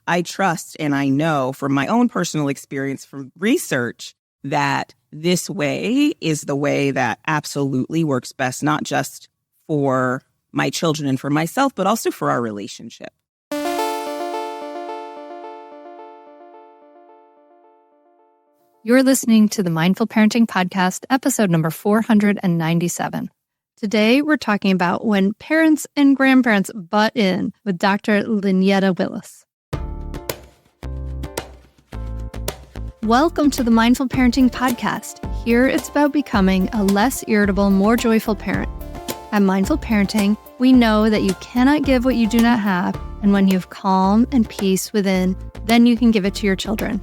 I trust and I know from my own personal experience from research that this way is the way that absolutely works best, not just for my children and for myself, but also for our relationship. You're listening to the Mindful Parenting Podcast, episode number 497. Today, we're talking about when parents and grandparents butt in with Dr. Lynyetta Willis. Welcome to the Mindful Parenting Podcast. Here, it's about becoming a less irritable, more joyful parent. At Mindful Parenting, we know that you cannot give what you do not have, and when you have calm and peace within, then you can give it to your children.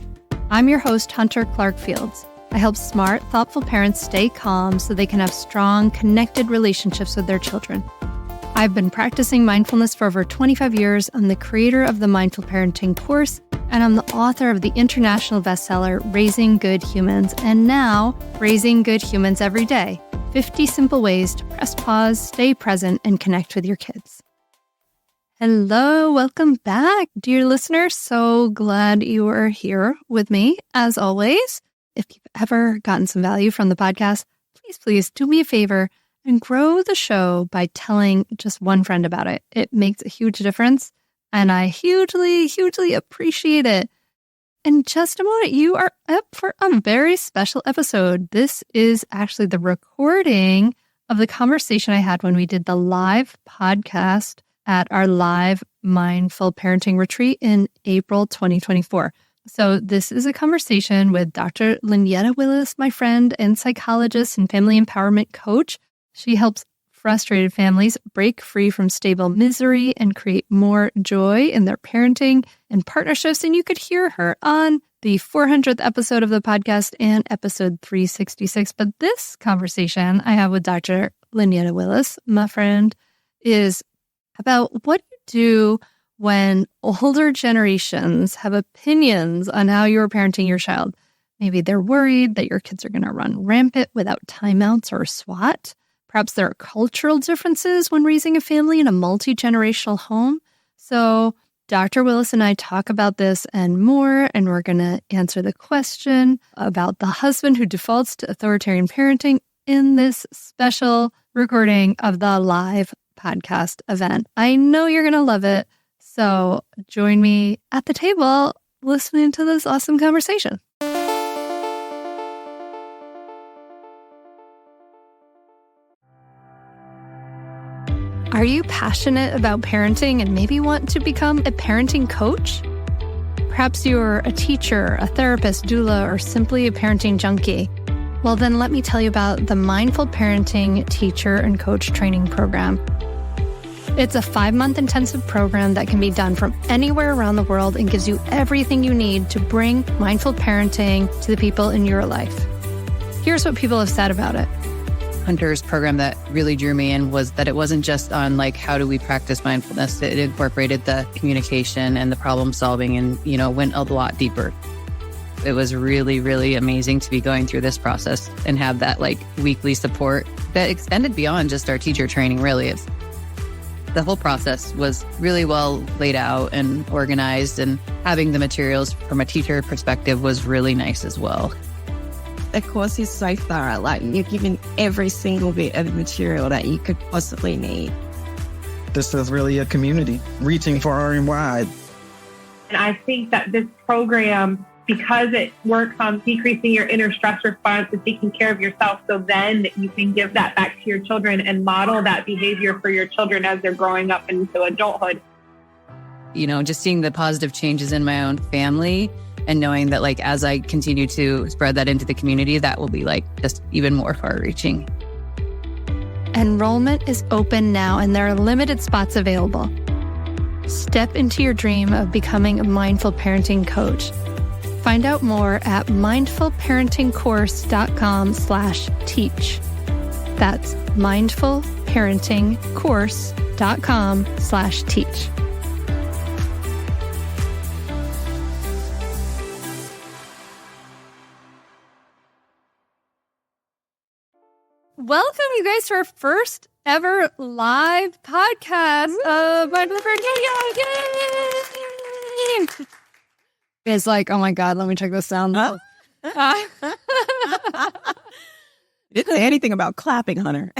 I'm your host, Hunter Clark-Fields. I help smart, thoughtful parents stay calm so they can have strong, connected relationships with their children. I've been practicing mindfulness for over 25 years. I'm the creator of the Mindful Parenting course, and I'm the author of the international bestseller, Raising Good Humans, and now, Raising Good Humans Every Day, 50 Simple Ways to Press Pause, Stay Present, and Connect with Your Kids. Hello, welcome back, dear listeners. So glad you are here with me, as always. If you've ever gotten some value from the podcast, please do me a favor and grow the show by telling just one friend about it. It makes a huge difference, and I hugely appreciate it. In just a moment, you are up for a very special episode. This is actually the recording of the conversation I had when we did the live podcast at our live Mindful Parenting Retreat in April 2024. So this is a conversation with Dr. Lynyetta Willis, my friend and psychologist and family empowerment coach. She helps frustrated families break free from stable misery and create more joy in their parenting and partnerships. And you could hear her on the 400th episode of the podcast and episode 366. But this conversation I have with Dr. Lynyetta Willis, my friend, is about what you do when older generations have opinions on how you're parenting your child. Maybe they're worried that your kids are going to run rampant without timeouts or swat. Perhaps there are cultural differences when raising a family in a multi-generational home. So Dr. Willis and I talk about this and more, and we're going to answer the question about the husband who defaults to authoritarian parenting in this special recording of the live podcast event. I know you're going to love it. So join me at the table listening to this awesome conversation. Are you passionate about parenting and maybe want to become a parenting coach? Perhaps you're a teacher, a therapist, doula, or simply a parenting junkie. Well, then let me tell you about the Mindful Parenting Teacher and Coach Training Program. It's a 5-month intensive program that can be done from anywhere around the world and gives you everything you need to bring mindful parenting to the people in your life. Here's what people have said about it. Hunter's program that really drew me in was that it wasn't just on like, how do we practice mindfulness? It incorporated the communication and the problem solving and, went a lot deeper. It was really amazing to be going through this process and have that like weekly support that extended beyond just our teacher training, really. The whole process was really well laid out and organized, and having the materials from a teacher perspective was really nice as well. The course is so thorough. Like, you're given every single bit of material that you could possibly need. This is really a community reaching far and wide. And I think that this program, because it works on decreasing your inner stress response and taking care of yourself, so then you can give that back to your children and model that behavior for your children as they're growing up into adulthood. Just seeing the positive changes in my own family and knowing that like as I continue to spread that into the community, that will be like just even more far-reaching. Enrollment is open now and there are limited spots available. Step into your dream of becoming a mindful parenting coach. Find out more at mindfulparentingcourse.com/teach. That's mindfulparentingcourse.com/teach. Welcome, you guys, to our first ever live podcast of Mindful Parenting. It's like, oh my God, let me check this sound. Didn't say anything about clapping, Hunter.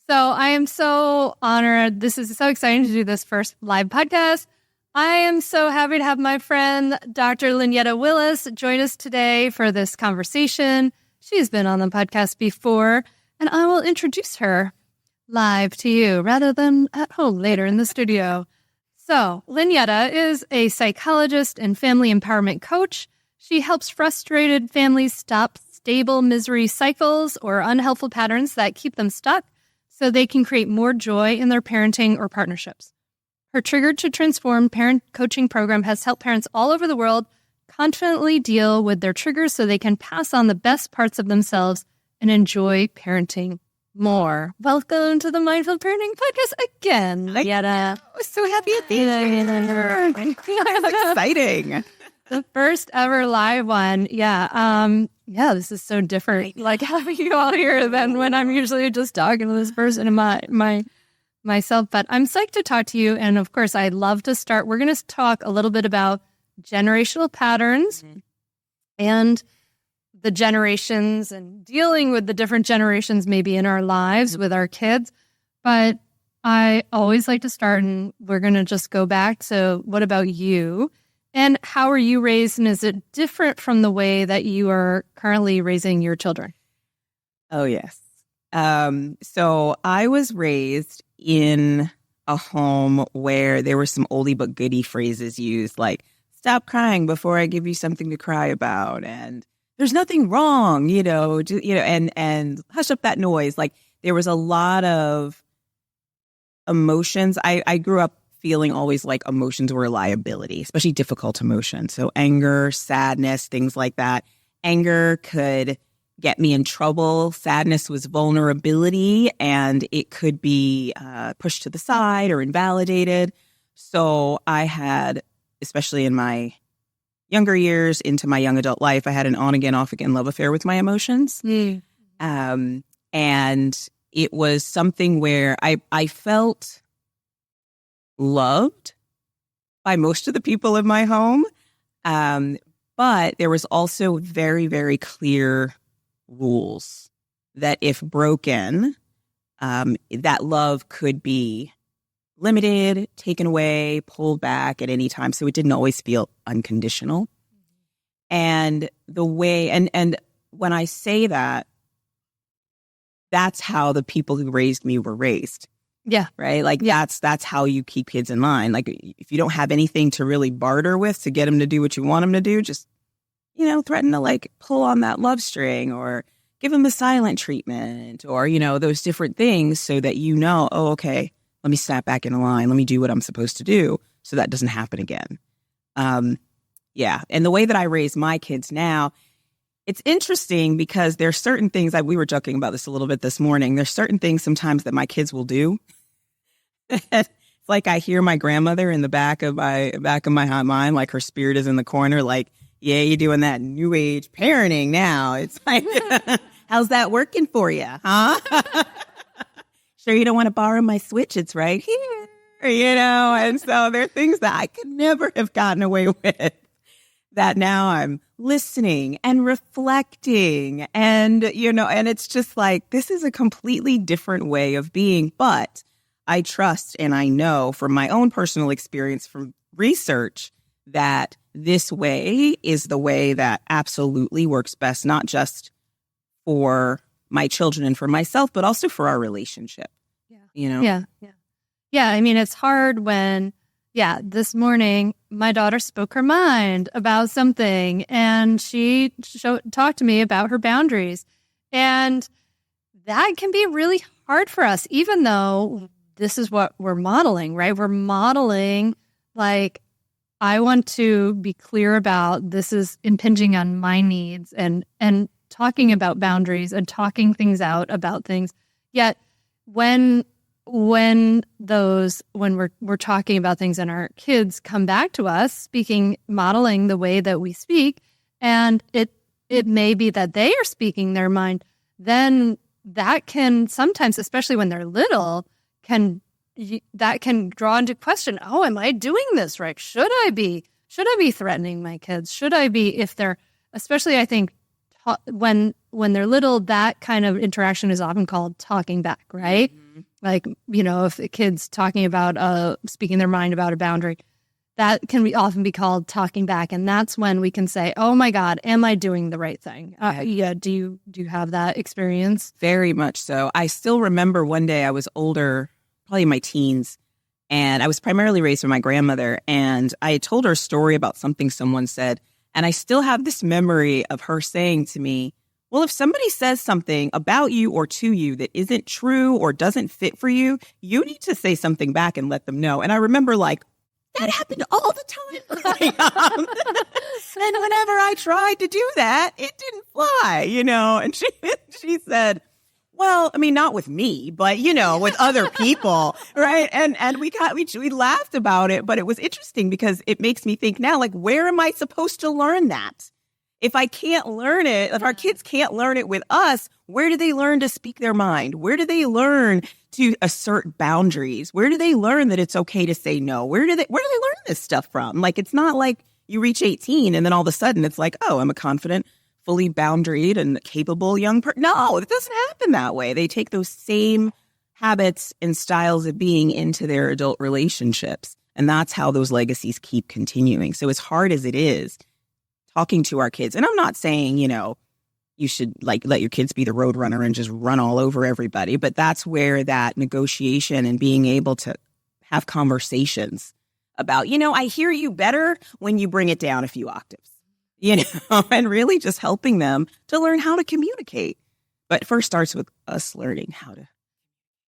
So I am so honored. This is so exciting to do this first live podcast. I am so happy to have my friend, Dr. Lynyetta Willis, join us today for this conversation. She's been on the podcast before, and I will introduce her live to you rather than at home later in the studio. So Lynyetta is a psychologist and family empowerment coach. She helps frustrated families stop stable misery cycles or unhelpful patterns that keep them stuck so they can create more joy in their parenting or partnerships. Her Triggered to Transform parent coaching program has helped parents all over the world confidently deal with their triggers so they can pass on the best parts of themselves and enjoy parenting more. Welcome to the Mindful Parenting Podcast again, Lynyetta. I'm so happy to be here. It's exciting. The first ever live one. Yeah, this is so different. Like having you all here than when I'm usually just talking to this person and myself. But I'm psyched to talk to you. And of course, I'd love to start. We're going to talk a little bit about generational patterns and the generations and dealing with the different generations maybe in our lives with our kids. But I always like to start, and we're going to just go back to what about you? And how are you raised, and is it different from the way that you are currently raising your children? Oh, yes. So I was raised in a home where there were some oldie but goodie phrases used, like, stop crying before I give you something to cry about, and there's nothing wrong, and hush up that noise. Like, there was a lot of emotions. I grew up feeling always like emotions were a liability, especially difficult emotions. So anger, sadness, things like that. Anger could get me in trouble. Sadness was vulnerability, and it could be pushed to the side or invalidated. So I had, especially in my younger years into my young adult life, I had an on-again, off-again love affair with my emotions. And it was something where I felt loved by most of the people in my home. But there was also very, very clear rules that if broken, that love could be limited, taken away, pulled back at any time. So it didn't always feel unconditional. And the way, and when I say that, that's how the people who raised me were raised. Yeah. Right. Like that's how you keep kids in line. Like if you don't have anything to really barter with to get them to do what you want them to do, just, threaten to like pull on that love string or give them a silent treatment or, those different things so that, oh, okay, let me snap back in line. Let me do what I'm supposed to do so that doesn't happen again. Yeah. And the way that I raise my kids now, it's interesting because there's certain things that we were joking about this a little bit this morning. There's certain things sometimes that my kids will do. It's like I hear my grandmother in the back of my mind, like her spirit is in the corner, like, yeah, you're doing that new age parenting now. It's like, how's that working for you, huh? Sure you don't want to borrow my Switch? It's right here, And so there are things that I could never have gotten away with that now I'm listening and reflecting and, and it's just like, this is a completely different way of being. But I trust and I know from my own personal experience from research that this way is the way that absolutely works best, not just for my children and for myself, but also for our relationship. Yeah. I mean, it's hard when, this morning, my daughter spoke her mind about something, and she talked to me about her boundaries. And that can be really hard for us, even though this is what we're modeling, right? We're modeling, like, I want to be clear about this is impinging on my needs and talking about boundaries and talking things out about things. Yet when we're talking about things and our kids come back to us modeling the way that we speak, and it may be that they are speaking their mind, then that can sometimes, especially when they're little, can that can draw into question, oh, am I doing this right? Should I be threatening my kids? Should I be, if they're, especially I think when they're little, that kind of interaction is often called talking back, right? Mm-hmm. Like, if the kid's talking about speaking their mind about a boundary, that can often be called talking back. And that's when we can say, oh my God, am I doing the right thing? Do you have that experience? Very much so. I still remember one day I was older, probably in my teens, and I was primarily raised by my grandmother. And I had told her a story about something someone said. And I still have this memory of her saying to me, well, if somebody says something about you or to you that isn't true or doesn't fit for you, you need to say something back and let them know. And I remember that happened all the time. And whenever I tried to do that, it didn't fly, And she said, well, I mean, not with me, but, with other people, right? And we laughed about it, but it was interesting because it makes me think now, where am I supposed to learn that? If I can't learn it, if our kids can't learn it with us, where do they learn to speak their mind? Where do they learn to assert boundaries? Where do they learn that it's okay to say no? Where do they learn this stuff from? It's not like you reach 18 and then all of a sudden it's like, oh, I'm a confident, fully boundaried and capable young person. No, it doesn't happen that way. They take those same habits and styles of being into their adult relationships. And that's how those legacies keep continuing. So as hard as it is, talking to our kids, and I'm not saying, you should let your kids be the road runner and just run all over everybody. But that's where that negotiation and being able to have conversations about, I hear you better when you bring it down a few octaves. And really just helping them to learn how to communicate. But it first starts with us learning how to.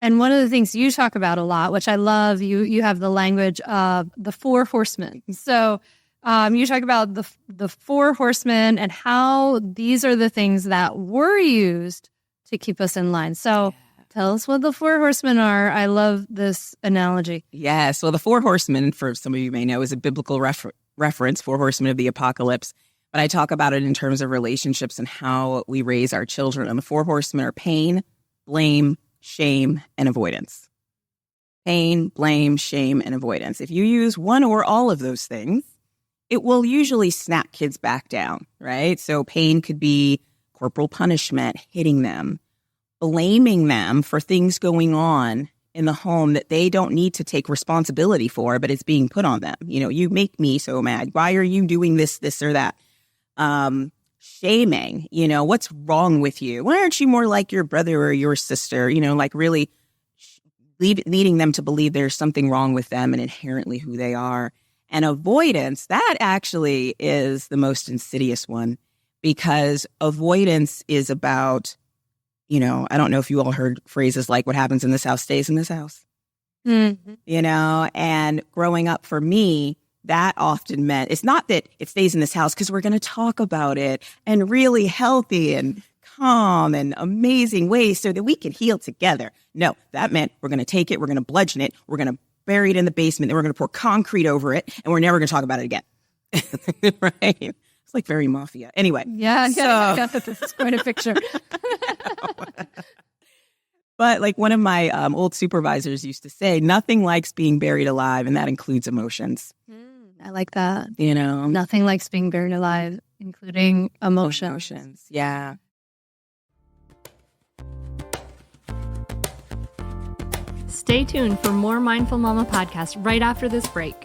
And one of the things you talk about a lot, which I love, you have the language of the 4 horsemen. So you talk about the 4 horsemen and how these are the things that were used to keep us in line. So tell us what the 4 horsemen are. I love this analogy. Yes. Well, the 4 horsemen, for some of you may know, is a biblical reference, 4 horsemen of the apocalypse. But I talk about it in terms of relationships and how we raise our children. And the 4 horsemen are pain, blame, shame, and avoidance. Pain, blame, shame, and avoidance. If you use one or all of those things, it will usually snap kids back down, right? So pain could be corporal punishment, hitting them, blaming them for things going on in the home that they don't need to take responsibility for, but it's being put on them. You make me so mad. Why are you doing this, or that? Shaming, what's wrong with you? Why aren't you more like your brother or your sister? Really leading them to believe there's something wrong with them and inherently who they are. And avoidance, that actually is the most insidious one, because avoidance is about, I don't know if you all heard phrases like what happens in this house stays in this house, and growing up for me, that often meant it's not that it stays in this house because we're going to talk about it in really healthy and calm and amazing ways so that we can heal together. No, that meant we're going to take it, we're going to bludgeon it, we're going to bury it in the basement, then we're going to pour concrete over it, and we're never going to talk about it again. Right? It's like very mafia. Anyway. Yeah, this is quite a picture. But one of my old supervisors used to say, nothing likes being buried alive, and that includes emotions. I like that. Nothing likes being buried alive, including emotions. Yeah. Stay tuned for more Mindful Mama podcast right after this break.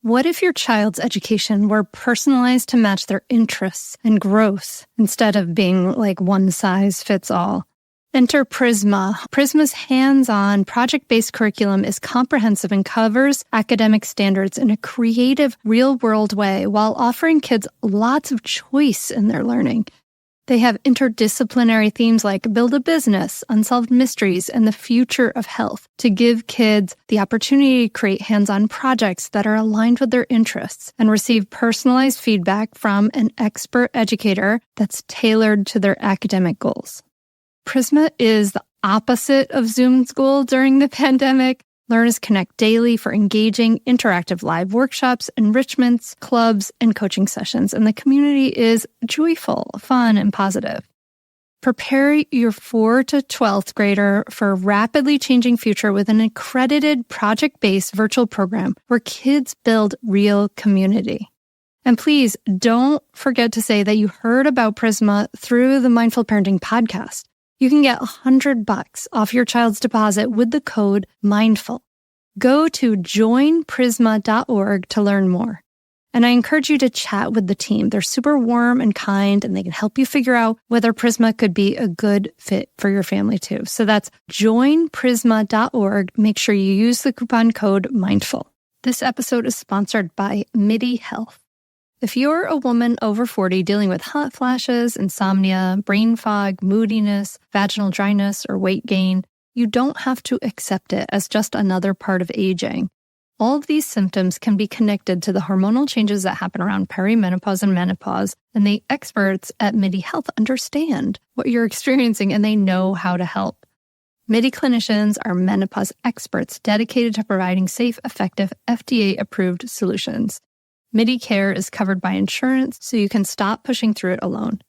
What if your child's education were personalized to match their interests and growth instead of being like one size fits all? Enter Prisma. Prisma's hands-on, project-based curriculum is comprehensive and covers academic standards in a creative, real-world way while offering kids lots of choice in their learning. They have interdisciplinary themes like build a business, unsolved mysteries, and the future of health to give kids the opportunity to create hands-on projects that are aligned with their interests and receive personalized feedback from an expert educator that's tailored to their academic goals. Prisma is the opposite of Zoom school during the pandemic. Learners connect daily for engaging, interactive live workshops, enrichments, clubs, and coaching sessions, and the community is joyful, fun, and positive. Prepare your 4th to 12th grader for a rapidly changing future with an accredited project-based virtual program where kids build real community. And please don't forget to say that you heard about Prisma through the Mindful Parenting podcast. You can get $100 off your child's deposit with the code MINDFUL. Go to joinprisma.org to learn more. And I encourage you to chat with the team. They're super warm and kind, and they can help you figure out whether Prisma could be a good fit for your family too. So that's joinprisma.org. Make sure you use the coupon code MINDFUL. This episode is sponsored by MIDI Health. If you're a woman over 40 dealing with hot flashes, insomnia, brain fog, moodiness, vaginal dryness, or weight gain, you don't have to accept it as just another part of aging. All of these symptoms can be connected to the hormonal changes that happen around perimenopause and menopause, and the experts at MIDI Health understand what you're experiencing and they know how to help. MIDI clinicians are menopause experts dedicated to providing safe, effective, FDA-approved solutions. MIDI care is covered by insurance, so you can stop pushing through it alone.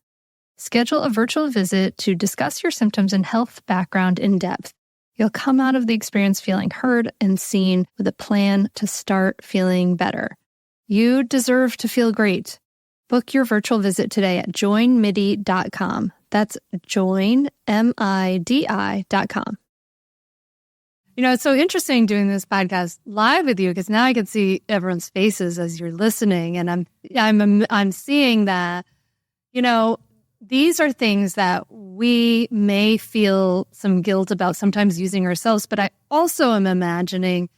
Schedule a virtual visit to discuss your symptoms and health background in depth. You'll come out of the experience feeling heard and seen with a plan to start feeling better. You deserve to feel great. Book your virtual visit today at joinmidi.com. That's joinmidi.com. You know, it's so interesting doing this podcast live with you because now I can see everyone's faces as you're listening, and I'm seeing that, you know, these are things that we may feel some guilt about sometimes using ourselves, but I also am imagining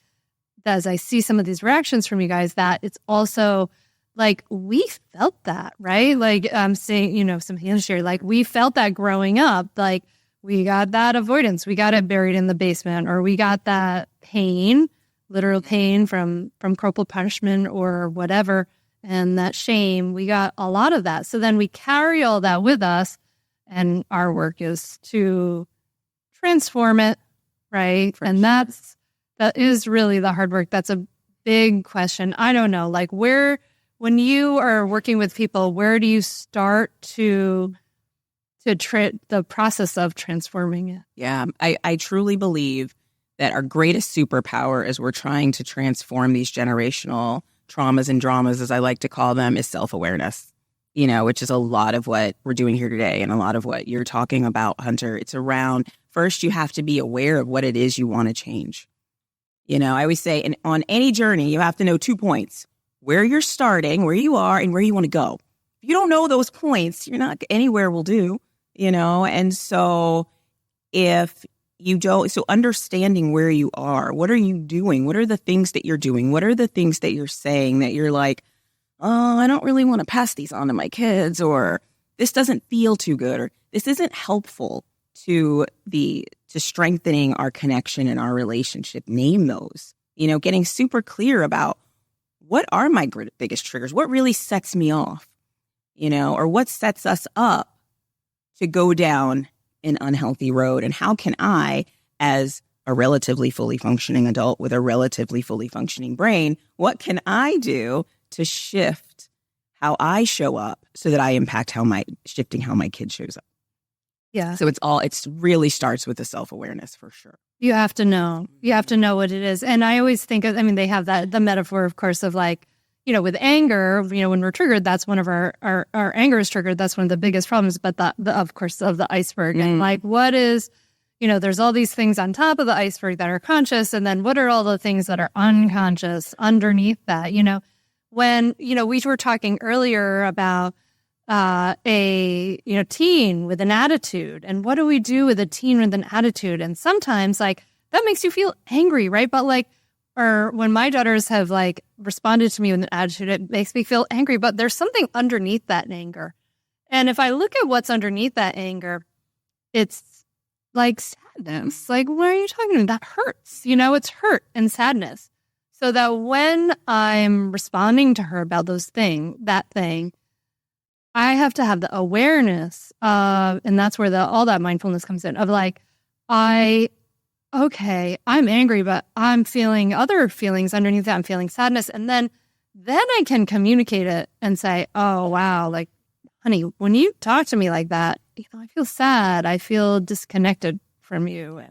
that as I see some of these reactions from you guys, that it's also like we felt that, right? Like I'm saying, you know, some hands share, like we felt that growing up, like we got that avoidance, we got it buried in the basement, or we got that pain, literal pain from corporal punishment or whatever. And that shame, we got a lot of that. So then we carry all that with us, and our work is to transform it, right? And that is really the hard work. That's a big question. I don't know, like when you are working with people, where do you start to the process of transforming it? Yeah, I truly believe that our greatest superpower as we're trying to transform these generational traumas and dramas, as I like to call them, is self-awareness, you know, which is a lot of what we're doing here today and a lot of what you're talking about, Hunter. It's around, first, you have to be aware of what it is you want to change. You know, I always say, and on any journey, you have to know 2 points, where you're starting, where you are, and where you want to go. If you don't know those points, you're not, anywhere will do, you know, and so if you don't, so understanding where you are, what are you doing? What are the things that you're doing? What are the things that you're saying that you're like, oh, I don't really want to pass these on to my kids, or this doesn't feel too good, or this isn't helpful to strengthening our connection and our relationship. Name those, you know, getting super clear about what are my biggest triggers? What really sets me off, you know, or what sets us up to go down an unhealthy road? And how can I, as a relatively fully functioning adult with a relatively fully functioning brain, what can I do to shift how I show up so that I impact shifting how my kid shows up? Yeah. So it really starts with the self-awareness for sure. You have to know. You have to know what it is. And I always think of, I mean, they have the metaphor, of course, of like, you know, with anger, you know, when we're triggered, that's one of our anger is triggered. That's one of the biggest problems. But of course, of the iceberg. And like, what is, you know, there's all these things on top of the iceberg that are conscious. And then what are all the things that are unconscious underneath that? You know, when, you know, we were talking earlier about a teen with an attitude, and what do we do with a teen with an attitude? And sometimes like that makes you feel angry, right? But like, or when my daughters have like responded to me with an attitude, it makes me feel angry, but there's something underneath that anger. And if I look at what's underneath that anger, it's like sadness. Like, what are you talking about? That hurts, you know, it's hurt and sadness. So that when I'm responding to her about that thing, I have to have the awareness of, and that's where all that mindfulness comes in, of like, okay, I'm angry, but I'm feeling other feelings underneath that. I'm feeling sadness. And then I can communicate it and say, oh, wow, like, honey, when you talk to me like that, I feel sad. I feel disconnected from you.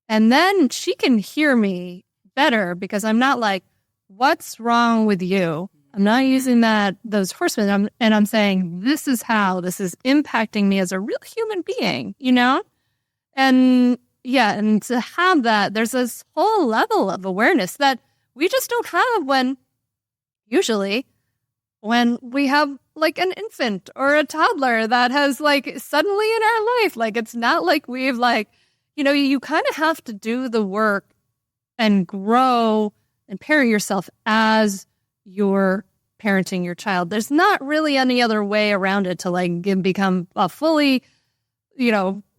And then she can hear me better because I'm not like, what's wrong with you? I'm not using those horsemen. I'm saying, this is how this is impacting me as a real human being, And yeah, and to have that, there's this whole level of awareness that we just don't have usually when we have like an infant or a toddler that has like suddenly in our life, like it's not like we've like, you kind of have to do the work and grow and parent yourself as you're parenting your child. There's not really any other way around it to like become a fully,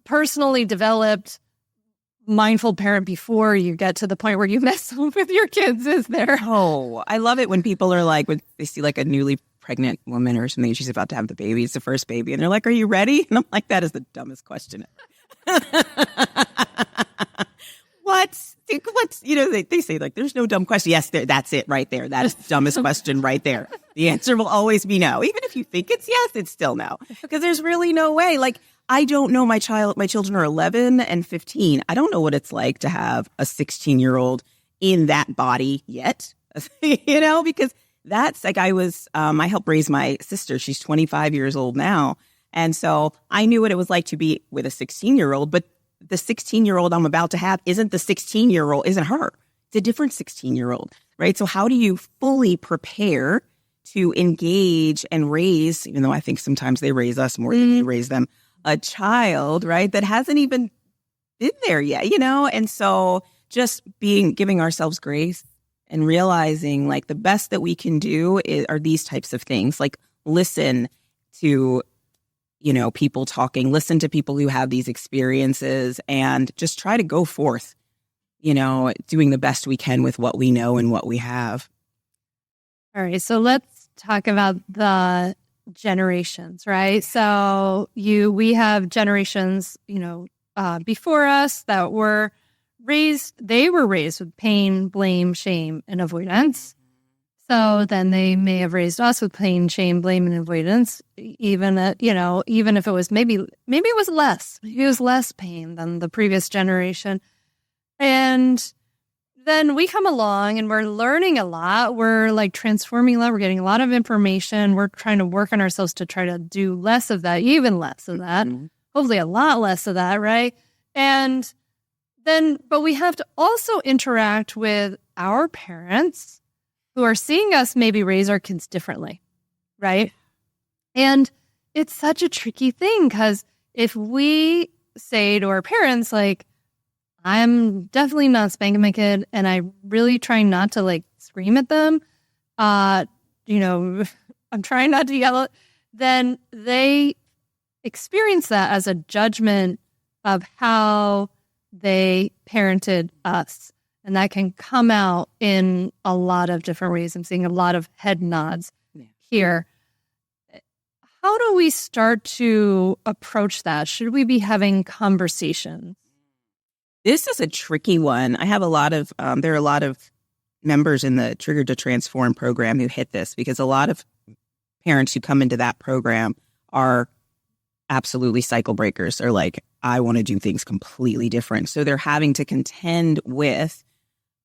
personally developed mindful parent before you get to the point where you mess with your kids, is there? Oh, I love it when people are like, when they see like a newly pregnant woman or something, she's about to have the baby, it's the first baby, and they're like, are you ready? And I'm like, that is the dumbest question ever. What? They say like, there's no dumb question. Yes, that's it right there. That is the dumbest question right there. The answer will always be no. Even if you think it's yes, it's still no. Because there's really no way. Like, I don't know my children are 11 and 15. I don't know what it's like to have a 16-year-old in that body yet, because that's like I helped raise my sister. She's 25 years old now. And so I knew what it was like to be with a 16-year-old, but the 16-year-old I'm about to have isn't her. It's a different 16-year-old, right? So how do you fully prepare to engage and raise, even though I think sometimes they raise us more than we raise them, a child, right, that hasn't even been there yet, And so just giving ourselves grace and realizing like the best that we can do are these types of things, like listen to people talking, listen to people who have these experiences and just try to go forth, doing the best we can with what we know and what we have. All right. So let's talk about the generations, right? So we have generations, before us that they were raised with pain, blame, shame, and avoidance. So then they may have raised us with pain, shame, blame, and avoidance, even if it was maybe it was less. Maybe it was less pain than the previous generation. And then we come along and we're learning a lot. We're like transforming a lot. We're getting a lot of information. We're trying to work on ourselves to try to do less of that, even less of that, hopefully a lot less of that, right? And then, but we have to also interact with our parents who are seeing us maybe raise our kids differently, right? And it's such a tricky thing because if we say to our parents, like, I'm definitely not spanking my kid and I really try not to like scream at them, I'm trying not to yell, then they experience that as a judgment of how they parented us. And that can come out in a lot of different ways. I'm seeing a lot of head nods here. How do we start to approach that? Should we be having conversations? This is a tricky one. I have there are a lot of members in the Trigger to Transform program who hit this because a lot of parents who come into that program are absolutely cycle breakers. They're like, I want to do things completely different. So they're having to contend with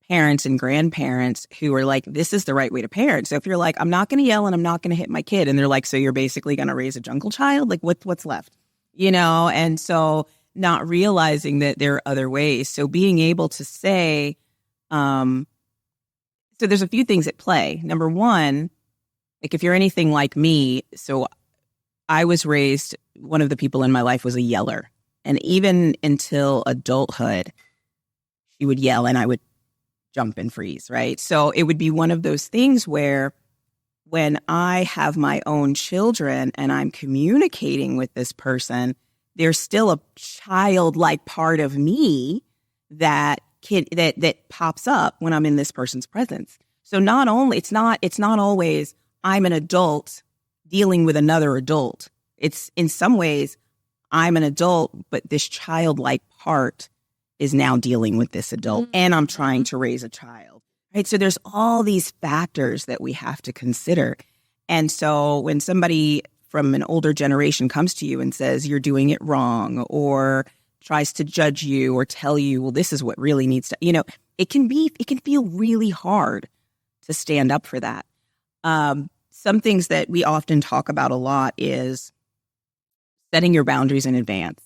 parents and grandparents who are like, this is the right way to parent. So if you're like, I'm not going to yell and I'm not going to hit my kid. And they're like, so you're basically going to raise a jungle child? Like what's left? And so not realizing that there are other ways. So being able to say, so there's a few things at play. Number one, like if you're anything like me, so I was raised, one of the people in my life was a yeller. And even until adulthood, she would yell and I would jump and freeze, right? So it would be one of those things where when I have my own children and I'm communicating with this person, there's still a childlike part of me that pops up when I'm in this person's presence. So not only it's not always I'm an adult dealing with another adult. It's in some ways I'm an adult, but this childlike part is now dealing with this adult and I'm trying to raise a child, right? So there's all these factors that we have to consider. And so when somebody from an older generation comes to you and says you're doing it wrong, or tries to judge you or tell you, well, this is what really needs to, it can feel really hard to stand up for that. Some things that we often talk about a lot is setting your boundaries in advance,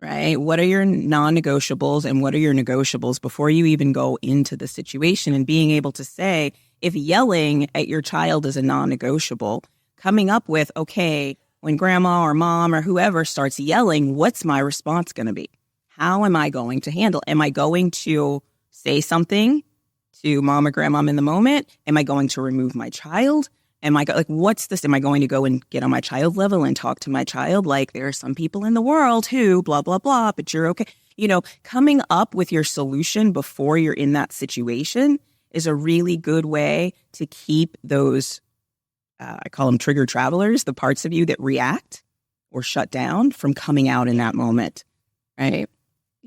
right? What are your non-negotiables and what are your negotiables before you even go into the situation, and being able to say, if yelling at your child is a non-negotiable, coming up with, okay, when grandma or mom or whoever starts yelling, what's my response going to be? How am I going to handle? Am I going to say something to mom or grandma in the moment? Am I going to remove my child? What's this? Am I going to go and get on my child level and talk to my child? Like, there are some people in the world who blah, blah, blah, but you're okay. Coming up with your solution before you're in that situation is a really good way to keep those, I call them trigger travelers, the parts of you that react or shut down, from coming out in that moment, right?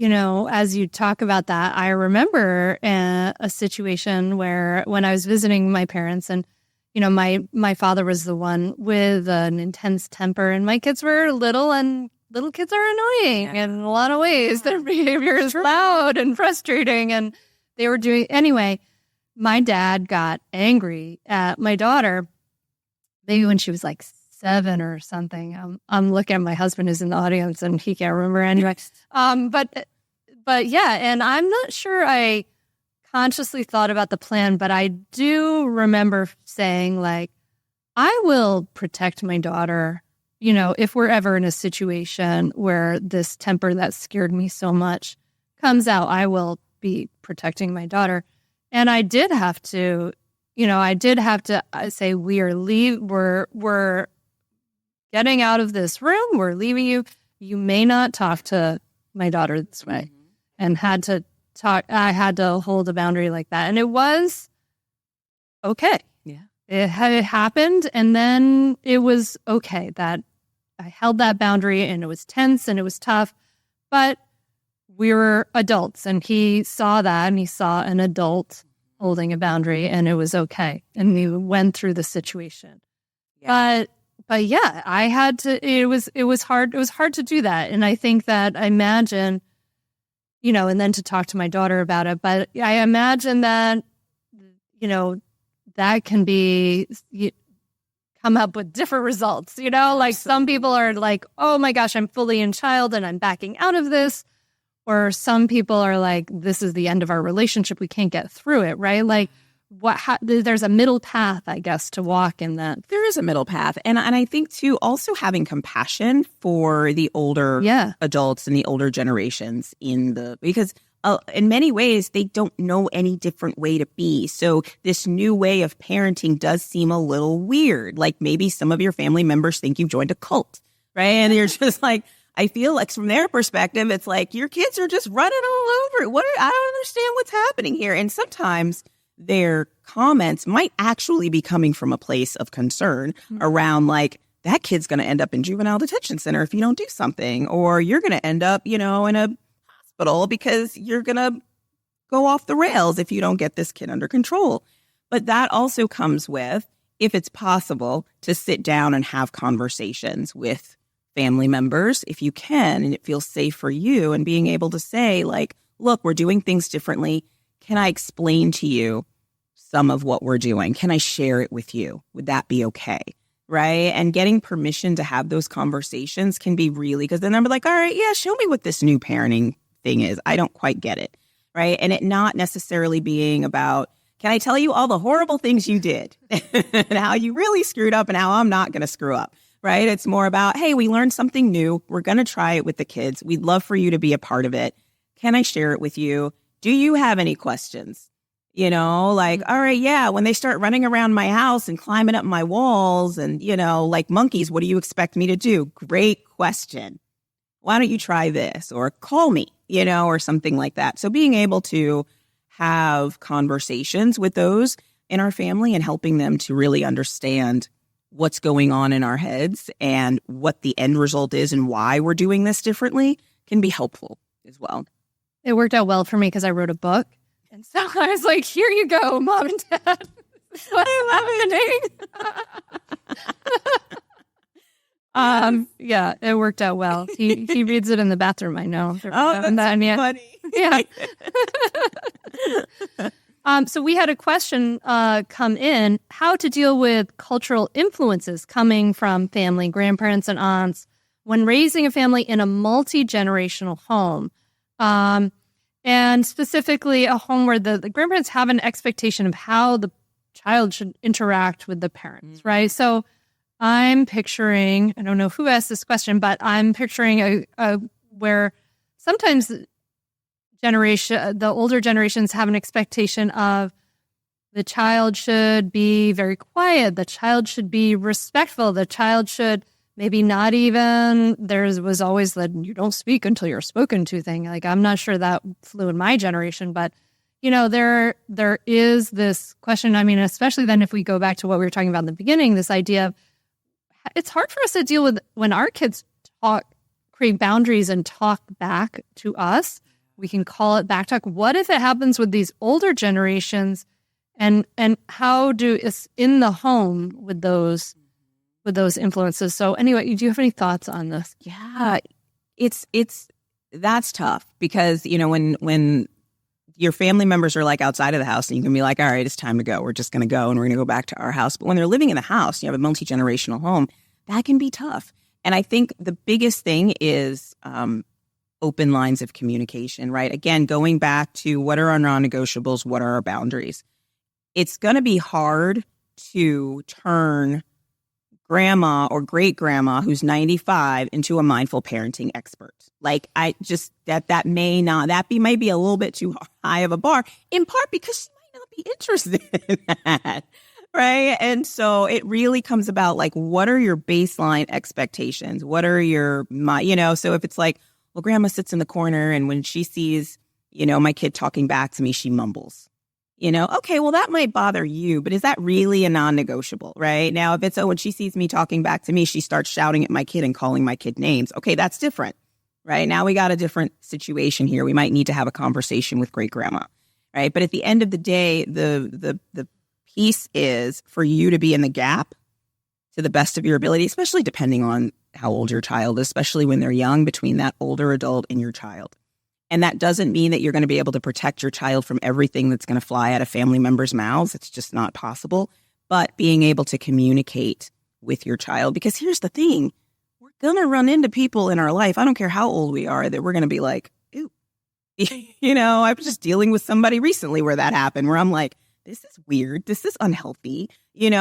As you talk about that, I remember a situation where when I was visiting my parents, and my father was the one with an intense temper, and my kids were little, and little kids are annoying in a lot of ways. Their behavior is loud and frustrating, and they were doing anyway. My dad got angry at my daughter, maybe when she was like 7 or something. I'm looking at my husband who's in the audience, and he can't remember anyway. But yeah, and I'm not sure I consciously thought about the plan, but I do remember saying, like, I will protect my daughter, if we're ever in a situation where this temper that scared me so much comes out, I will be protecting my daughter. And I did have to, say, we're getting out of this room, we're leaving you. You may not talk to my daughter this way. And I had to hold a boundary like that. And it was okay. Yeah. It happened. And then it was okay that I held that boundary, and it was tense and it was tough, but we were adults, and he saw that, and he saw an adult holding a boundary, and it was okay. And we went through the situation. Yeah. But yeah, I had to, it was hard. It was hard to do that. And I think that I imagine, and then to talk to my daughter about it. But I imagine that, that can come up with different results, like Absolutely. Some people are like, oh my gosh, I'm fully in child and I'm backing out of this. Or some people are like, this is the end of our relationship. We can't get through it, right? Like, there's a middle path, I guess, to walk in that. There is a middle path. And I think, too, also having compassion for the older adults and the older generations because in many ways, they don't know any different way to be. So this new way of parenting does seem a little weird. Like, maybe some of your family members think you've joined a cult, right? And you're just like, I feel like from their perspective, it's like your kids are just running all over. I don't understand what's happening here. And sometimes their comments might actually be coming from a place of concern around, like, that kid's going to end up in juvenile detention center if you don't do something, or you're going to end up, in a hospital because you're going to go off the rails if you don't get this kid under control. But that also comes with, if it's possible, to sit down and have conversations with family members, if you can, and it feels safe for you, and being able to say, like, look, we're doing things differently. Can I explain to you some of what we're doing? Can I share it with you? Would that be okay? Right? And getting permission to have those conversations can be really, because then I'm like, all right, yeah, show me what this new parenting thing is. I don't quite get it. Right? And it not necessarily being about, can I tell you all the horrible things you did and how you really screwed up and how I'm not going to screw up. Right? It's more about, hey, we learned something new. We're going to try it with the kids. We'd love for you to be a part of it. Can I share it with you? Do you have any questions? Like, all right, yeah, when they start running around my house and climbing up my walls and, like monkeys, what do you expect me to do? Great question. Why don't you try this? Or call me, or something like that. So being able to have conversations with those in our family and helping them to really understand what's going on in our heads and what the end result is and why we're doing this differently can be helpful as well. It worked out well for me because I wrote a book. And so I was like, here you go, Mom and Dad. What's happening? Yeah, it worked out well. He reads it in the bathroom, I know. That's funny. Yeah. So we had a question come in, how to deal with cultural influences coming from family, grandparents, and aunts when raising a family in a multi-generational home. And specifically a home where the grandparents have an expectation of how the child should interact with the parents, right? So I'm picturing, I don't know who asked this question, but I'm picturing a where sometimes the older generations have an expectation of the child should be very quiet, the child should be respectful, the child should maybe not even, there was always the you don't speak until you're spoken to thing. Like, I'm not sure that flew in my generation, but there is this question. I mean, especially then if we go back to what we were talking about in the beginning, this idea of it's hard for us to deal with when our kids create boundaries and talk back to us. We can call it back talk. What if it happens with these older generations, and how it's in the home with those influences? So anyway, do you have any thoughts on this? Yeah, that's tough because when your family members are like outside of the house and you can be like, all right, it's time to go. We're just going to go and we're going to go back to our house. But when they're living in the house, you have a multi-generational home, that can be tough. And I think the biggest thing is open lines of communication, right? Again, going back to what are our non-negotiables, what are our boundaries? It's going to be hard to turn grandma or great grandma who's 95 into a mindful parenting expert. Like, I just that might be a little bit too high of a bar, in part because she might not be interested in that, right? And so it really comes about like, what are your baseline expectations? What are so if it's like, well, grandma sits in the corner and when she sees, my kid talking back to me, she mumbles. Okay, well, that might bother you, but is that really a non-negotiable, right? Now, if it's, when she sees me talking back to me, she starts shouting at my kid and calling my kid names. Okay, that's different, right? Now we got a different situation here. We might need to have a conversation with great grandma, right? But at the end of the day, the piece is for you to be in the gap to the best of your ability, especially depending on how old your child is, especially when they're young, between that older adult and your child. And that doesn't mean that you're going to be able to protect your child from everything that's going to fly out of family members' mouths. It's just not possible. But being able to communicate with your child, because here's the thing, we're going to run into people in our life, I don't care how old we are, that we're going to be like, ooh, I was just dealing with somebody recently where that happened, where I'm like, this is weird, this is unhealthy,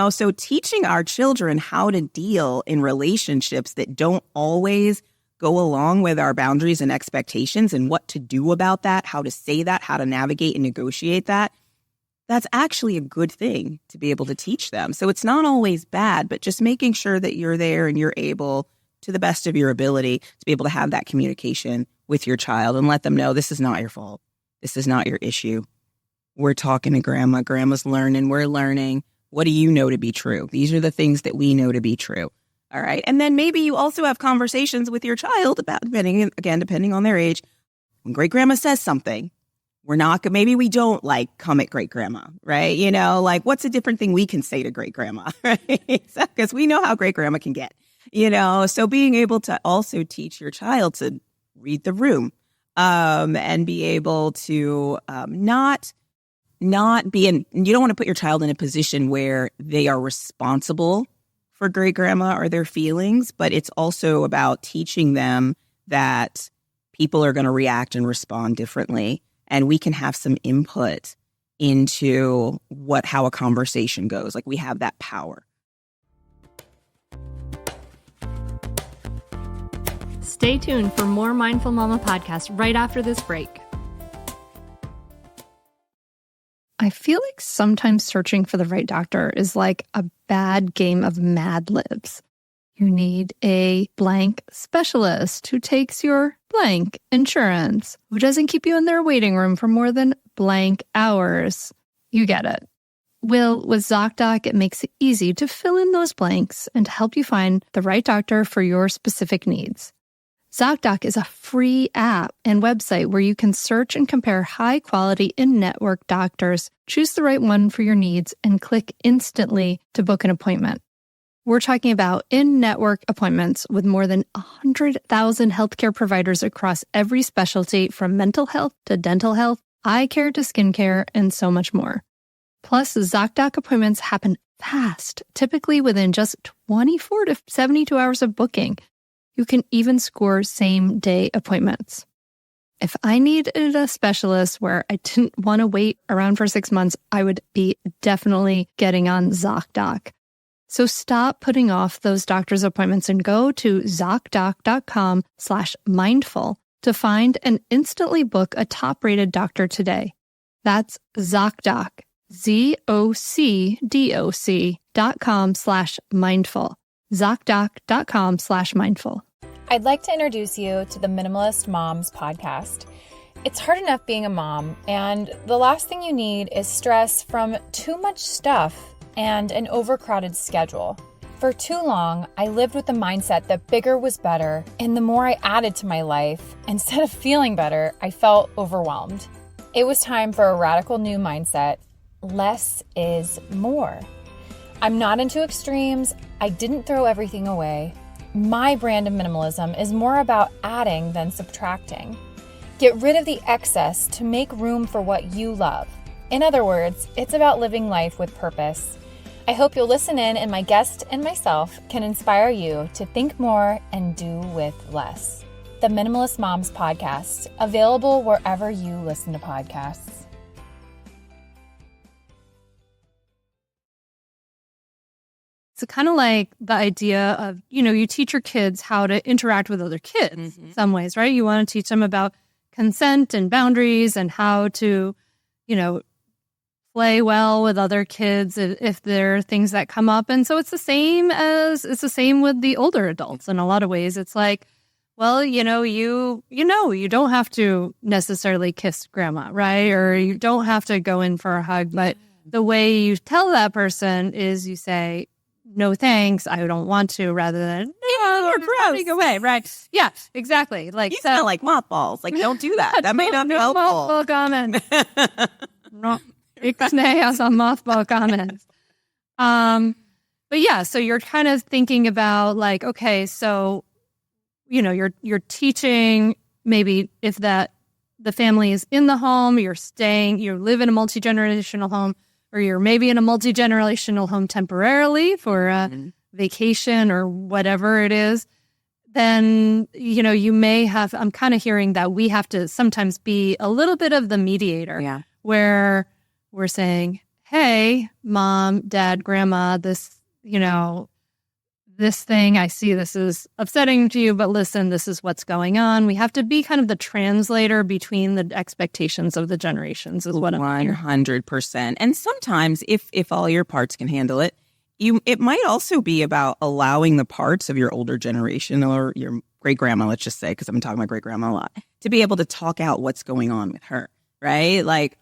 So teaching our children how to deal in relationships that don't always go along with our boundaries and expectations and what to do about that, how to say that, how to navigate and negotiate that, that's actually a good thing to be able to teach them. So it's not always bad, but just making sure that you're there and you're able, to the best of your ability, to be able to have that communication with your child and let them know this is not your fault. This is not your issue. We're talking to grandma. Grandma's learning. We're learning. What do you know to be true? These are the things that we know to be true. All right. And then maybe you also have conversations with your child about, depending on their age, when great grandma says something, maybe we don't come at great grandma, right? What's a different thing we can say to great grandma, right? Because we know how great grandma can get, so being able to also teach your child to read the room, and be able to, not be you don't want to put your child in a position where they are responsible for great grandma or their feelings, but it's also about teaching them that people are going to react and respond differently. And we can have some input into how a conversation goes. Like, we have that power. Stay tuned for more Mindful Mama podcast right after this break. I feel like sometimes searching for the right doctor is like a bad game of Mad Libs. You need a blank specialist who takes your blank insurance, who doesn't keep you in their waiting room for more than blank hours. You get it. Well, with ZocDoc, it makes it easy to fill in those blanks and to help you find the right doctor for your specific needs. ZocDoc is a free app and website where you can search and compare high-quality in-network doctors, choose the right one for your needs, and click instantly to book an appointment. We're talking about in-network appointments with more than 100,000 healthcare providers across every specialty, from mental health to dental health, eye care to skincare, and so much more. Plus, ZocDoc appointments happen fast, typically within just 24 to 72 hours of booking. You can even score same-day appointments. If I needed a specialist where I didn't want to wait around for 6 months, I would be definitely getting on ZocDoc. So stop putting off those doctor's appointments and go to ZocDoc.com/mindful to find and instantly book a top-rated doctor today. That's ZocDoc, ZocDoc.com/mindful. ZocDoc.com/mindful. I'd like to introduce you to the Minimalist Moms podcast. It's hard enough being a mom, and the last thing you need is stress from too much stuff and an overcrowded schedule. For too long, I lived with the mindset that bigger was better, and the more I added to my life, instead of feeling better, I felt overwhelmed. It was time for a radical new mindset. Less is more. I'm not into extremes. I didn't throw everything away. My brand of minimalism is more about adding than subtracting. Get rid of the excess to make room for what you love. In other words, it's about living life with purpose. I hope you'll listen in, and my guest and myself can inspire you to think more and do with less. The Minimalist Moms podcast, available wherever you listen to podcasts. It's kind of like the idea of, you teach your kids how to interact with other kids in some ways, right? You want to teach them about consent and boundaries and how to, play well with other kids if there are things that come up. And so it's the same with the older adults in a lot of ways. It's like, well, you don't have to necessarily kiss grandma, right? Or you don't have to go in for a hug. But the way you tell that person is you say, no thanks, I don't want to, rather than, you're gross. Go away, right? Yeah, exactly. Like, you smell like mothballs. Like, don't do that. That may not be helpful. Mothball comment. No, ixnay as a mothball comment. But yeah, so you're kind of thinking about like, okay, so, you're teaching maybe if that the family is in the home, you live in a multi-generational home, or you're maybe in a multi-generational home temporarily for a vacation or whatever it is, then, you may have, I'm kind of hearing that we have to sometimes be a little bit of the mediator, where we're saying, hey, mom, dad, grandma, this thing, I see this is upsetting to you, but listen, this is what's going on. We have to be kind of the translator between the expectations of the generations is what I'm hearing. 100%. And sometimes if all your parts can handle it, it might also be about allowing the parts of your older generation or your great grandma, let's just say, because I've been talking about great grandma a lot, to be able to talk out what's going on with her, right? Like,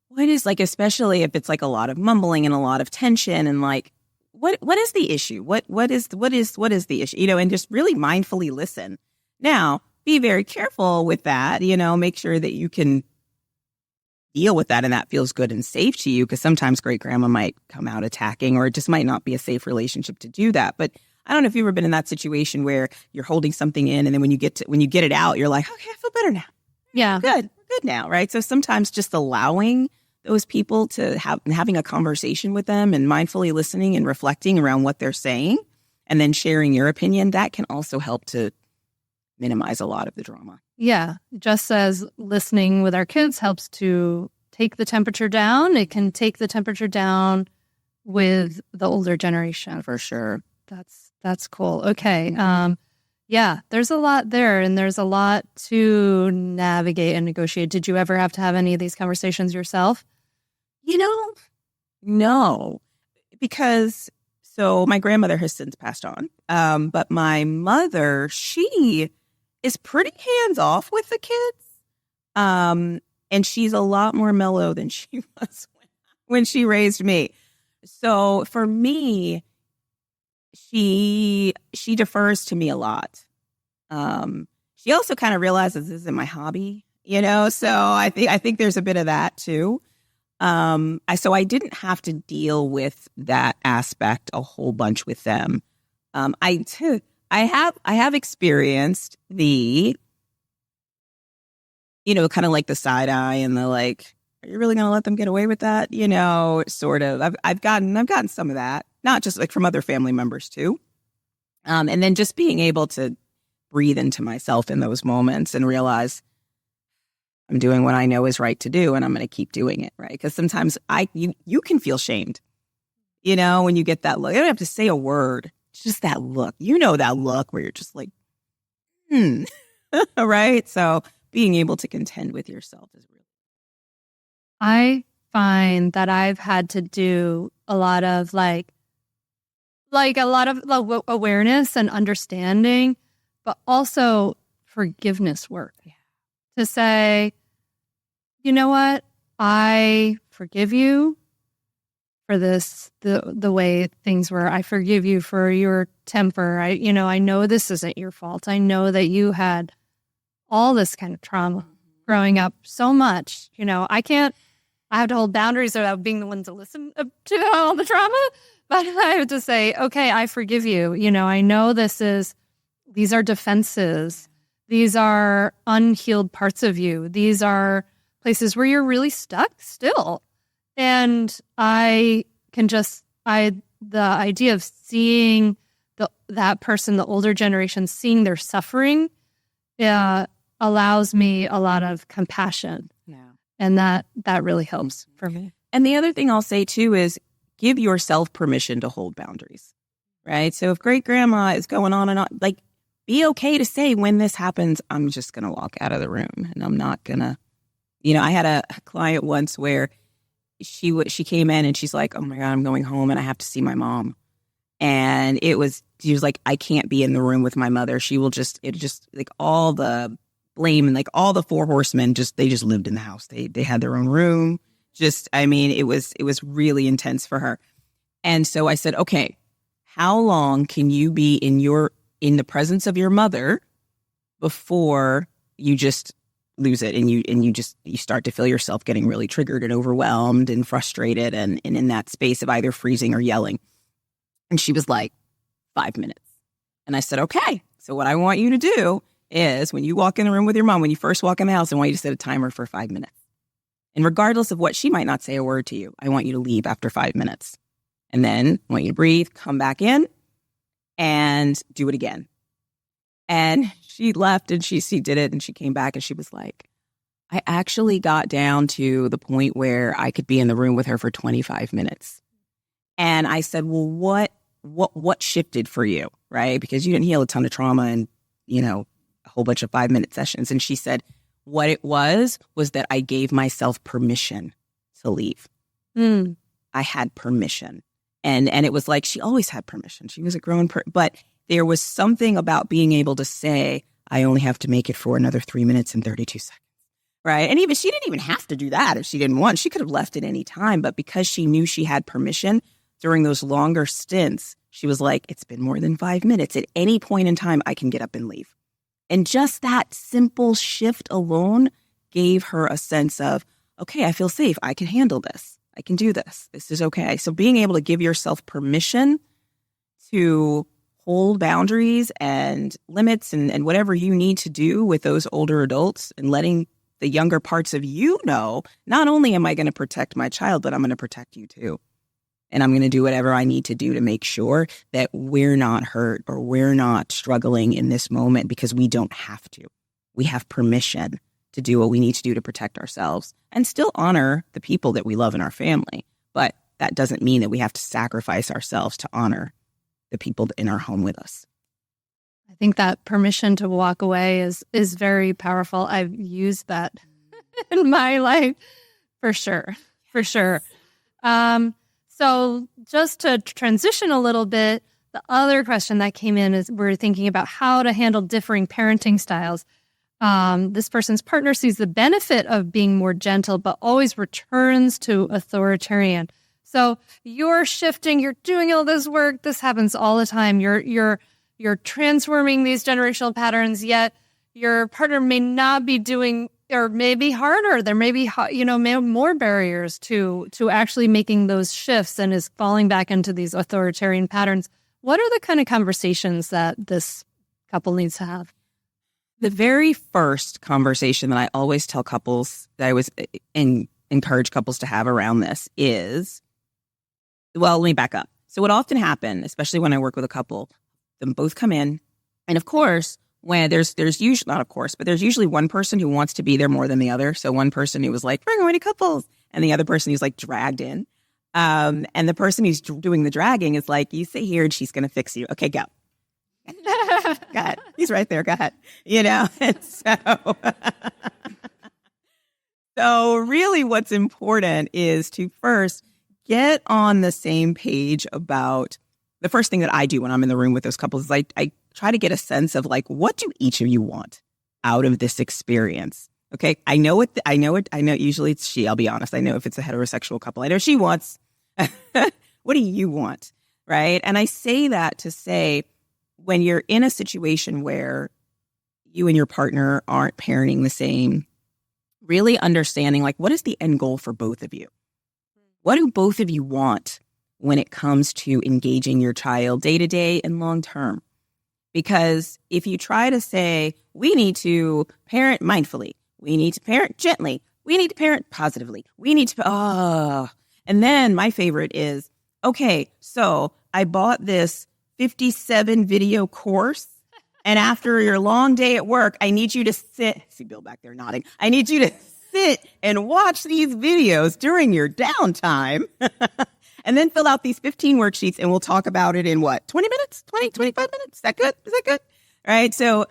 what is like, especially if it's like a lot of mumbling and a lot of tension and like, what is the issue? What is the issue? And just really mindfully listen. Now, be very careful with that, make sure that you can deal with that and that feels good and safe to you, because sometimes great grandma might come out attacking, or it just might not be a safe relationship to do that. But I don't know if you've ever been in that situation where you're holding something in and then when you get it out, you're like, okay, I feel better now. Yeah. We're good now, right? So sometimes just allowing those people to having a conversation with them and mindfully listening and reflecting around what they're saying and then sharing your opinion, that can also help to minimize a lot of the drama. Yeah. Just as listening with our kids helps to take the temperature down, it can take the temperature down with the older generation. For sure. That's cool. Okay. Yeah, there's a lot there, and there's a lot to navigate and negotiate. Did you ever have to have any of these conversations yourself? No, because so my grandmother has since passed on, but my mother, she is pretty hands off with the kids, and she's a lot more mellow than she was when she raised me. So for me, she defers to me a lot. She also kind of realizes this isn't my hobby, so I think there's a bit of that too. So I didn't have to deal with that aspect a whole bunch with them. I have experienced the, kind of like the side eye and the like, are you really going to let them get away with that? Sort of. I've gotten some of that, not just like from other family members too. And then just being able to breathe into myself in those moments and realize I'm doing what I know is right to do, and I'm going to keep doing it, right? Because sometimes you can feel shamed, when you get that look. You don't have to say a word. It's just that look. That look where you're just like, right? So being able to contend with yourself is really. I find that I've had to do a lot of like a lot of awareness and understanding, but also forgiveness work. Yeah. To say, you know what? I forgive you for this, the way things were. I forgive you for your temper. I know this isn't your fault. I know that you had all this kind of trauma growing up so much. I have to hold boundaries without being the one to listen to all the trauma. But I have to say, okay, I forgive you. I know these are defenses. These are unhealed parts of you. These are places where you're really stuck still. And I can the idea of seeing that person, the older generation, seeing their suffering, allows me a lot of compassion. Yeah. And that really helps for me. And the other thing I'll say too is give yourself permission to hold boundaries, right? So if great grandma is going on and on, like, be okay to say, when this happens, I'm just going to walk out of the room and I'm not going to, I had a client once where she came in and she's like, oh my God, I'm going home and I have to see my mom. And she was like, I can't be in the room with my mother. She will like all the blame and like all the four horsemen, they just lived in the house. They had their own room. It was really intense for her. And so I said, okay, how long can you be in the presence of your mother before you just lose it and you start to feel yourself getting really triggered and overwhelmed and frustrated and in that space of either freezing or yelling? And she was like, 5 minutes. And I said, okay, so what I want you to do is when you walk in the room with your mom, when you first walk in the house, I want you to set a timer for 5 minutes. And regardless of what, she might not say a word to you, I want you to leave after 5 minutes. And then I want you to breathe, come back in, and do it again. And she left and she did it and she came back and she was like, I actually got down to the point where I could be in the room with her for 25 minutes. And I said, well, what shifted for you, right? Because you didn't heal a ton of trauma in, a whole bunch of 5-minute sessions. And she said, what it was that I gave myself permission to leave. I had permission. And it was like, she always had permission. She was a grown person. But there was something about being able to say, I only have to make it for another 3 minutes and 32 seconds. Right. And she didn't even have to do that if she didn't want. She could have left at any time. But because she knew she had permission during those longer stints, she was like, it's been more than 5 minutes. At any point in time, I can get up and leave. And just that simple shift alone gave her a sense of, okay, I feel safe. I can handle this. I can do this. This is okay. So being able to give yourself permission to hold boundaries and limits and whatever you need to do with those older adults and letting the younger parts of you know, not only am I going to protect my child, but I'm going to protect you too. And I'm going to do whatever I need to do to make sure that we're not hurt or we're not struggling in this moment because we don't have to. We have permission to do what we need to do to protect ourselves and still honor the people that we love in our family. But that doesn't mean that we have to sacrifice ourselves to honor the people in our home with us. I think that permission to walk away is very powerful. I've used that in my life for sure. So just to transition a little bit, the other question that came in is we're thinking about how to handle differing parenting styles. This person's partner sees the benefit of being more gentle, but always returns to authoritarian. So you're shifting, you're doing all this work. This happens all the time. You're transforming these generational patterns, yet your partner may not be doing, or maybe harder. There may be, more barriers to actually making those shifts and is falling back into these authoritarian patterns. What are the kind of conversations that this couple needs to have? The very first conversation that I always tell couples that I always encourage couples to have around this is, well, let me back up. So what often happens, especially when I work with a couple, them both come in, and of course, when there's usually, not of course, but there's usually one person who wants to be there more than the other. So one person who was like, we're going to couples, and the other person who's like dragged in. And the person who's doing the dragging is like, you sit here and she's going to fix you. Okay, go. Go ahead. He's right there. Go ahead. And so really what's important is to first get on the same page about the first thing that I do when I'm in the room with those couples is I try to get a sense of like, what do each of you want out of this experience? Okay. I know usually it's she, I'll be honest. I know if it's a heterosexual couple, I know she wants, what do you want? Right. And I say that to say, when you're in a situation where you and your partner aren't parenting the same, really understanding like, what is the end goal for both of you? What do both of you want when it comes to engaging your child day to day and long term? Because if you try to say, we need to parent mindfully, we need to parent gently, we need to parent positively, we need to, and then my favorite is, okay, so I bought this 57 video course, and after your long day at work, I need you to see Bill back there nodding, I need you to sit and watch these videos during your downtime and then fill out these 15 worksheets, and we'll talk about it in what, 20 minutes, 25 minutes? Is that good? Is that good? All right. So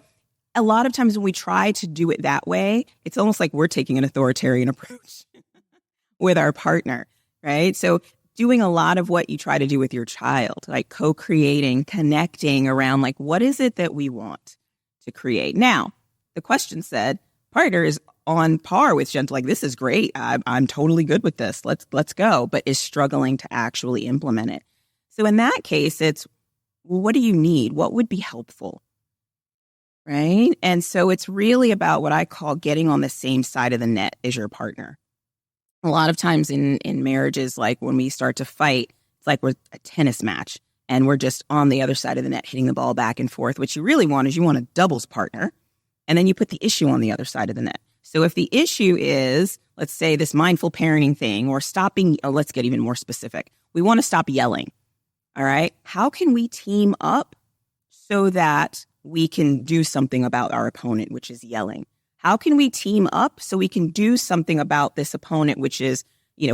a lot of times when we try to do it that way, it's almost like we're taking an authoritarian approach with our partner, right? So doing a lot of what you try to do with your child, like co-creating, connecting around like, what is it that we want to create? Now, the question said, partner is on par with gentle, like, this is great. I'm totally good with this. Let's go, but is struggling to actually implement it. So in that case, it's, well, what do you need? What would be helpful? Right? And so it's really about what I call getting on the same side of the net as your partner. A lot of times in marriages, like when we start to fight, it's like we're a tennis match and we're just on the other side of the net hitting the ball back and forth. What you really want is you want a doubles partner, and then you put the issue on the other side of the net. So if the issue is, let's say, this mindful parenting thing or stopping, let's get even more specific. We want to stop yelling. All right. How can we team up so that we can do something about our opponent, which is yelling? How can we team up so we can do something about this opponent, which is,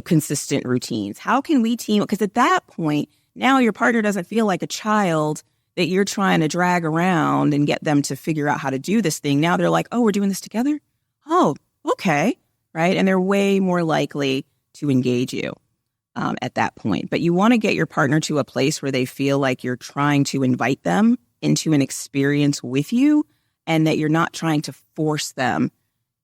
consistent routines? How can we team up? Because at that point, now your partner doesn't feel like a child that you're trying to drag around and get them to figure out how to do this thing. Now they're like, oh, we're doing this together? Oh, okay. Right. And they're way more likely to engage you at that point. But you want to get your partner to a place where they feel like you're trying to invite them into an experience with you, and that you're not trying to force them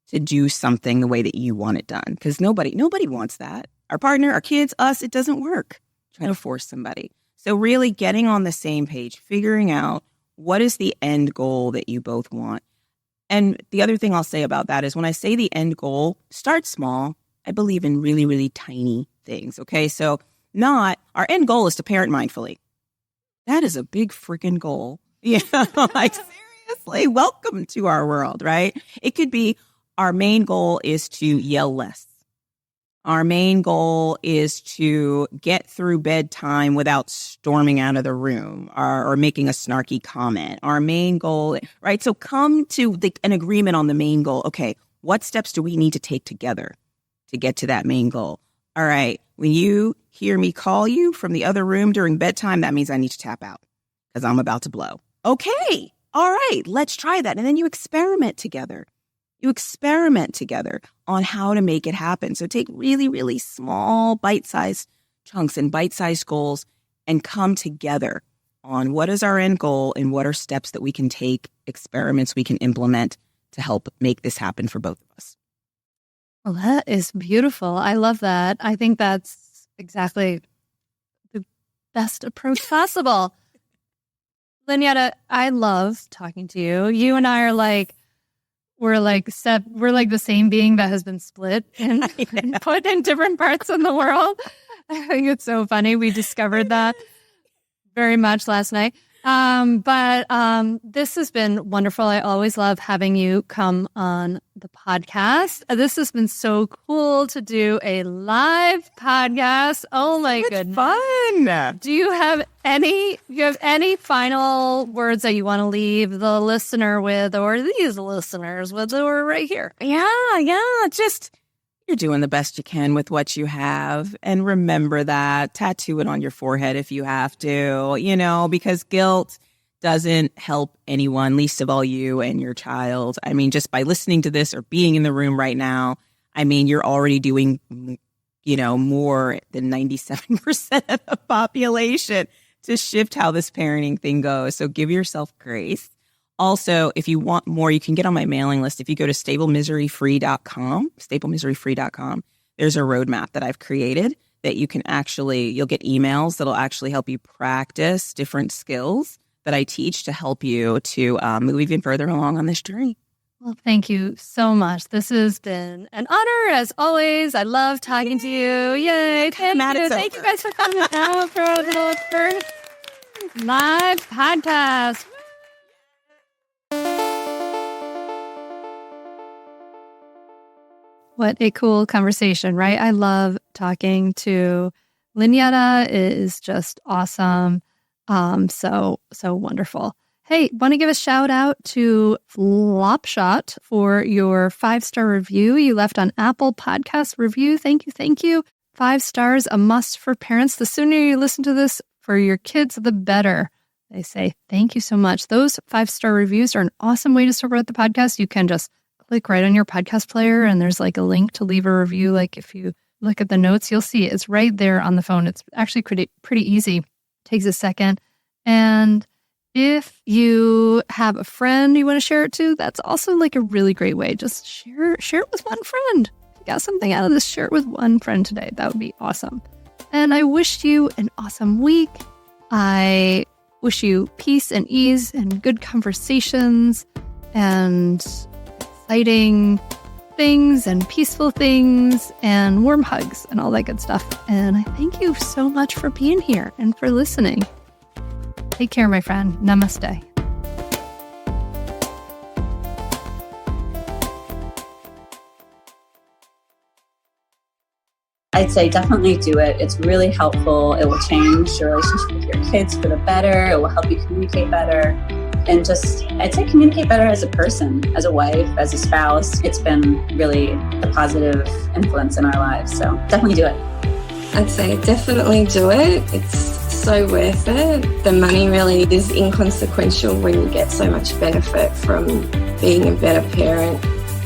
to do something the way that you want it done. Because nobody wants that. Our partner, our kids, us, it doesn't work trying to force somebody. So really getting on the same page, figuring out what is the end goal that you both want. And the other thing I'll say about that is when I say the end goal, start small. I believe in really, really tiny things. Okay. So our end goal is to parent mindfully. That is a big freaking goal. Like seriously, welcome to our world, right? It could be our main goal is to yell less. Our main goal is to get through bedtime without storming out of the room or making a snarky comment. Our main goal, right? So come to an agreement on the main goal. Okay, what steps do we need to take together to get to that main goal? All right, when you hear me call you from the other room during bedtime, that means I need to tap out because I'm about to blow. Okay, all right, let's try that. And then you experiment together. You experiment together on how to make it happen. So take really, really small bite-sized chunks and bite-sized goals and come together on what is our end goal and what are steps that we can take, experiments we can implement to help make this happen for both of us. Well, that is beautiful. I love that. I think that's exactly the best approach possible. Lynyetta, I love talking to you. You and I are we're like the same being that has been split and put in different parts of the world. I think it's so funny. We discovered that very much last night. But this has been wonderful. I always love having you come on the podcast. This has been so cool to do a live podcast. Oh my goodness. Fun. Do you have any final words that you want to leave the listener with, or these listeners with, or right here? Yeah. Just, you're doing the best you can with what you have. And remember that. Tattoo it on your forehead if you have to, because guilt doesn't help anyone, least of all you and your child. I mean, just by listening to this or being in the room right now, I mean, you're already doing, more than 97% of the population to shift how this parenting thing goes. So give yourself grace. Also, if you want more, you can get on my mailing list. If you go to stablemiseryfree.com, there's a roadmap that I've created that you can you'll get emails that'll actually help you practice different skills that I teach to help you to move even further along on this journey. Well, thank you so much. This has been an honor, as always. I love talking to you. Yay. Thank you guys for coming out for a little first live podcast. What a cool conversation, right? I love talking to Lynyetta. It is just awesome. So wonderful. Hey, want to give a shout out to Flopshot for your 5-star review you left on Apple Podcast review. Thank you. 5 stars, a must for parents. The sooner you listen to this for your kids, the better. They say, thank you so much. Those 5-star reviews are an awesome way to support the podcast. You can just click right on your podcast player and there's like a link to leave a review. Like if you look at the notes, you'll see it's right there on the phone. It's actually pretty easy. Takes a second. And if you have a friend you want to share it to, that's also like a really great way. Just share it with one friend. If you got something out of this, share it with one friend today. That would be awesome. And I wish you an awesome week. I wish you peace and ease and good conversations and exciting things and peaceful things and warm hugs and all that good stuff. And I thank you so much for being here and for listening. Take care, my friend. Namaste. I'd say definitely do it. It's really helpful. It will change your relationship with your kids for the better. It will help you communicate better. And I'd say communicate better as a person, as a wife, as a spouse. It's been really a positive influence in our lives. So definitely do it. I'd say definitely do it. It's so worth it. The money really is inconsequential when you get so much benefit from being a better parent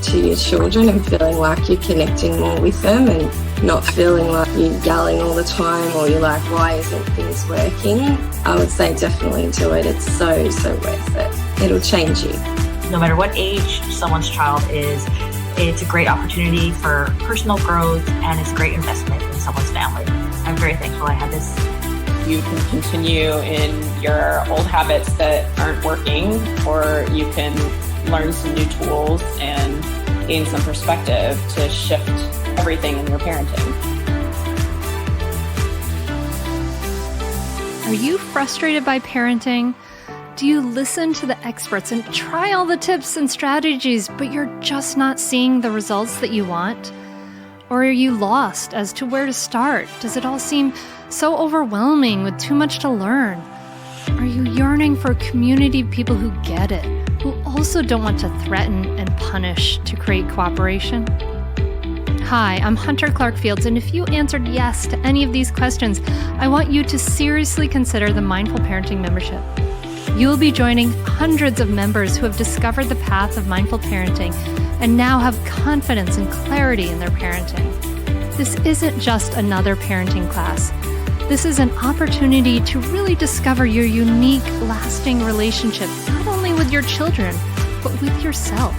to your children and feeling like you're connecting more with them and not feeling like you're yelling all the time or you're like, why isn't things working? I would say definitely do it. It's so worth it. It'll change you. No matter what age someone's child is, it's a great opportunity for personal growth and it's a great investment in someone's family. I'm very thankful I had this. You can continue in your old habits that aren't working, or you can learn some new tools and gain some perspective to shift everything in your parenting. Are you frustrated by parenting? Do you listen to the experts and try all the tips and strategies, but you're just not seeing the results that you want? Or are you lost as to where to start? Does it all seem so overwhelming with too much to learn? Are you yearning for a community of people who get it, who also don't want to threaten and punish to create cooperation? Hi, I'm Hunter Clark-Fields, and if you answered yes to any of these questions, I want you to seriously consider the Mindful Parenting membership. You'll be joining hundreds of members who have discovered the path of mindful parenting and now have confidence and clarity in their parenting. This isn't just another parenting class. This is an opportunity to really discover your unique, lasting relationship, not only with your children, but with yourself.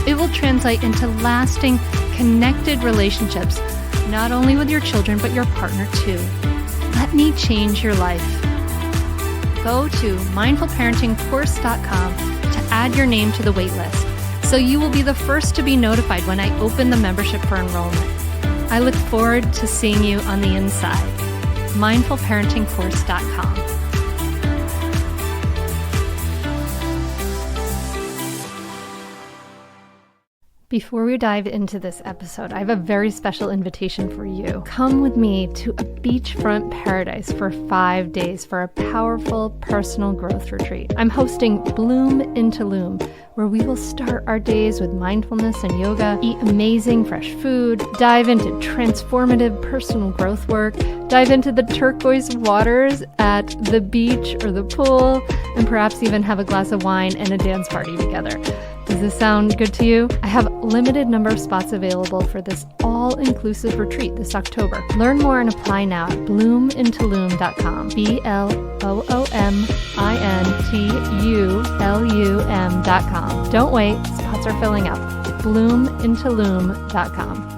It will translate into lasting, connected relationships, not only with your children, but your partner too. Let me change your life. Go to mindfulparentingcourse.com to add your name to the waitlist, so you will be the first to be notified when I open the membership for enrollment. I look forward to seeing you on the inside. mindfulparentingcourse.com. Before we dive into this episode, I have a very special invitation for you. Come with me to a beachfront paradise for 5 days for a powerful personal growth retreat. I'm hosting Bloom into Loom, where we will start our days with mindfulness and yoga, eat amazing fresh food, dive into transformative personal growth work, dive into the turquoise waters at the beach or the pool, and perhaps even have a glass of wine and a dance party together. Does this sound good to you? I have a limited number of spots available for this all-inclusive retreat this October. Learn more and apply now at bloomintoloom.com. BLOOMINTULUM.com. Don't wait, spots are filling up. bloomintoloom.com.